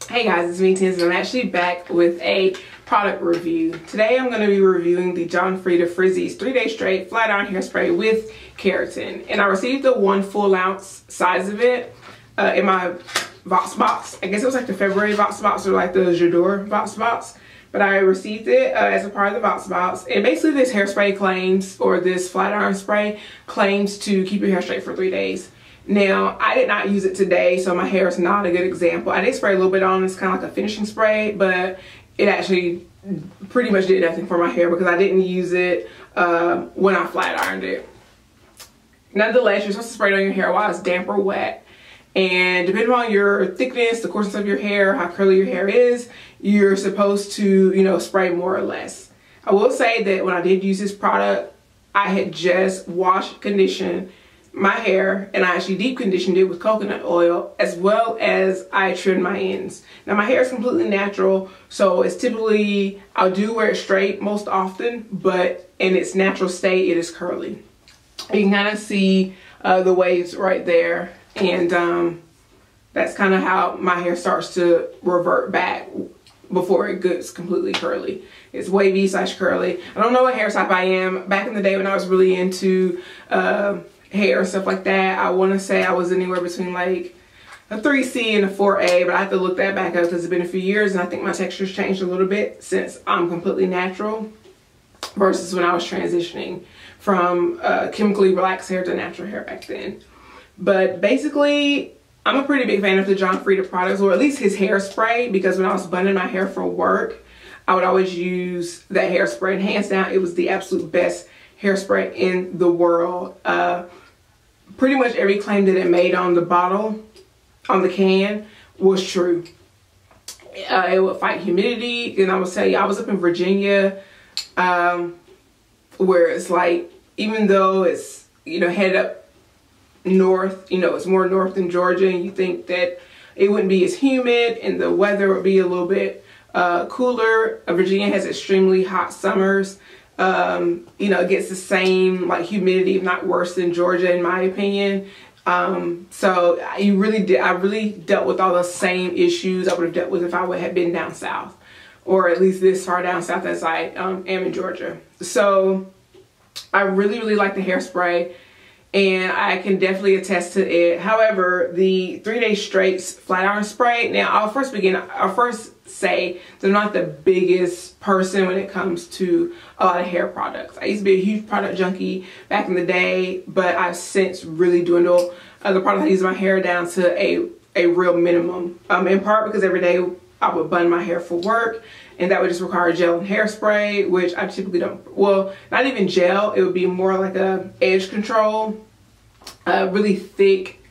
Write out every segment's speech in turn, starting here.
Hey guys, it's me Tiz, and I'm actually back with a product review. Today I'm going to be reviewing the Frieda Frizzy's 3-Day Straight Flat Iron Hairspray with Keratin. And I received the 1 full ounce size of it in my Vox box. I guess it was like the February Vox box or like the J'adore Vox box. But I received it as a part of the Vox box. And basically this hairspray claims, or this flat iron spray, claims to keep your hair straight for 3 days. Now, I did not use it today, so my hair is not a good example. I did spray a little bit on. It's kind of like a finishing spray, but it actually pretty much did nothing for my hair because I didn't use it when I flat ironed it. Nonetheless, you're supposed to spray it on your hair while it's damp or wet. And depending on your thickness, the coarseness of your hair, how curly your hair is, you're supposed to, spray more or less. I will say that when I did use this product, I had just washed, conditioned my hair, and I actually deep conditioned it with coconut oil, as well as I trimmed my ends. Now my hair is completely natural, so it's typically, I do wear it straight most often, but in its natural state it is curly. You can kind of see the waves right there, and that's kind of how my hair starts to revert back before it gets completely curly. It's wavy / curly. I don't know what hair type I am. Back in the day when I was really into hair and stuff like that, I want to say I was anywhere between like a 3C and a 4A, but I have to look that back up because it's been a few years, and I think my texture's changed a little bit since I'm completely natural versus when I was transitioning from chemically relaxed hair to natural hair back then. But basically, I'm a pretty big fan of the Frieda products, or at least his hairspray, because when I was bunning my hair for work, I would always use that hairspray, and hands down, it was the absolute best hairspray in the world. Pretty much every claim that it made on the bottle, on the can, was true. It would fight humidity, and I would tell you, I was up in Virginia, where it's like, even though it's, headed up north, it's more north than Georgia, and you think that it wouldn't be as humid and the weather would be a little bit cooler. Virginia has extremely hot summers. It gets the same like humidity, if not worse, than Georgia in my opinion. So I really dealt with all the same issues I would have dealt with if I would have been down south, or at least this far down south as I am in Georgia. So I really like the hairspray, and I can definitely attest to it. However, the 3-Day Straight's flat iron spray, now I'll first say that I'm not the biggest person when it comes to a lot of hair products. I used to be a huge product junkie back in the day, but I've since really dwindled the products I use in my hair down to a real minimum. In part because every day I would bun my hair for work, and that would just require gel and hairspray, which I typically don't, well, not even gel, it would be more like a edge control, really thick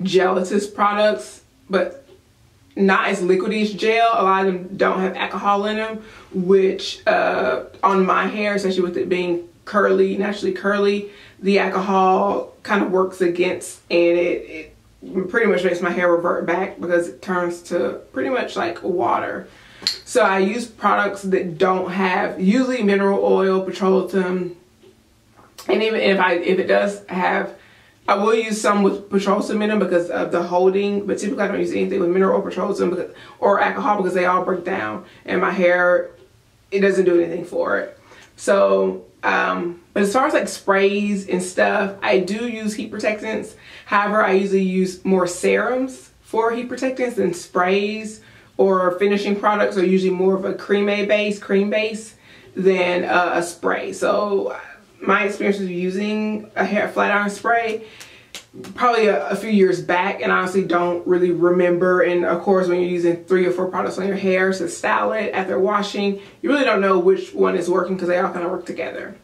gelatinous products, but not as liquidy as gel. A lot of them don't have alcohol in them, which on my hair, especially with it being curly, naturally curly, the alcohol kind of works against, and it pretty much makes my hair revert back because it turns to pretty much like water. So I use products that don't have, usually mineral oil, petroleum, and even if it does have, I will use some with petroleum in them because of the holding, but typically I don't use anything with mineral or petroleum or alcohol because they all break down, and my hair, it doesn't do anything for it. So, but as far as like sprays and stuff, I do use heat protectants. However, I usually use more serums for heat protectants than sprays, or finishing products are usually more of a cream base than a spray. So my experience with using a hair flat iron spray, probably a few years back, and I honestly don't really remember. And of course, when you're using 3 or 4 products on your hair to style it after washing, you really don't know which one is working because they all kind of work together.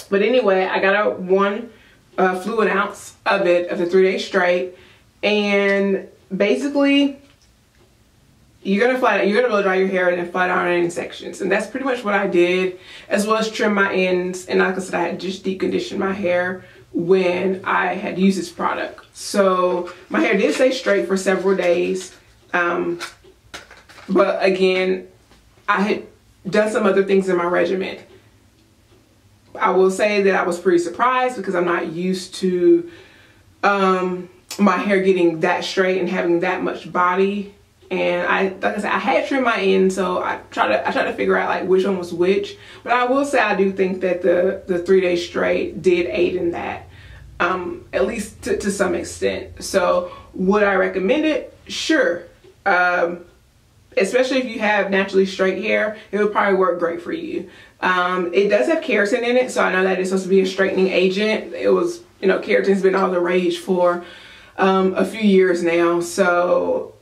But anyway, I got out 1 fluid ounce of it, of the 3-Day Straight, and basically you're gonna blow dry your hair and then flat iron it in sections, and that's pretty much what I did, as well as trim my ends. And like I said, I had just deep conditioned my hair when I had used this product, so my hair did stay straight for several days. But again, I had done some other things in my regimen. I will say that I was pretty surprised because I'm not used to my hair getting that straight and having that much body And like I said, I had trimmed my end, so I tried to figure out like which one was which. But I will say I do think that the 3 days straight did aid in that, at least to some extent. So would I recommend it? Sure. Especially if you have naturally straight hair, it would probably work great for you. It does have keratin in it, so I know that it's supposed to be a straightening agent. It was, you know, keratin's been all the rage for a few years now, so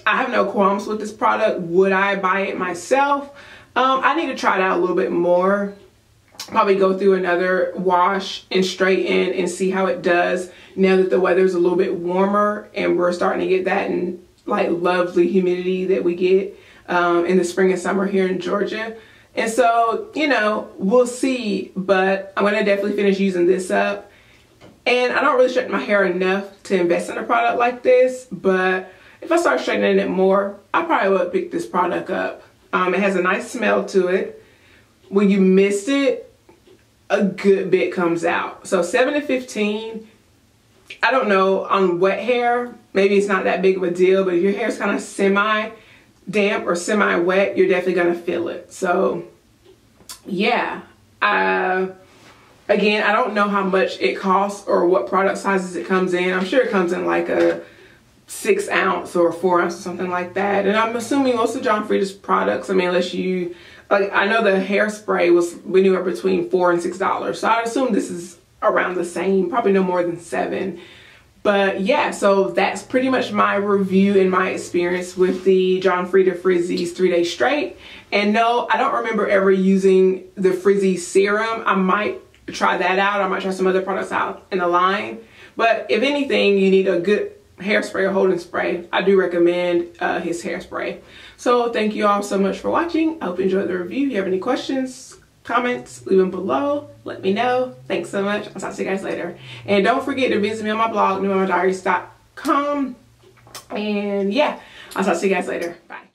I have no qualms with this product. Would I buy it myself? I need to try it out a little bit more. Probably go through another wash and straighten and see how it does now that the weather's a little bit warmer and we're starting to get that and like lovely humidity that we get in the spring and summer here in Georgia. And so, you know, we'll see, but I'm gonna definitely finish using this up. And I don't really straighten my hair enough to invest in a product like this, but if I start straightening it more, I probably would pick this product up. It has a nice smell to it. When you mist it, a good bit comes out. So 7 to 15, I don't know, on wet hair, maybe it's not that big of a deal, but if your hair is kind of semi-damp or semi-wet, you're definitely gonna feel it. So yeah, again, I don't know how much it costs or what product sizes it comes in. I'm sure it comes in like a 6 ounce or 4 ounce or something like that. And I'm assuming most of John Frieda's products, I mean, unless you, like, I know the hairspray was anywhere between $4 and $6. So I assume this is around the same, probably no more than 7. But yeah, so that's pretty much my review and my experience with the John Frieda Frizzies 3 Days Straight. And no, I don't remember ever using the Frizzy serum. I might try that out. I might try some other products out in the line. But if anything, you need a good hairspray or holding spray, I do recommend his hairspray. So thank you all so much for watching. I hope you enjoyed the review. If you have any questions, comments, leave them below. Let me know. Thanks so much. I'll talk to you guys later. And don't forget to visit me on my blog, newmamadiaries.com. And yeah, I'll talk to you guys later. Bye.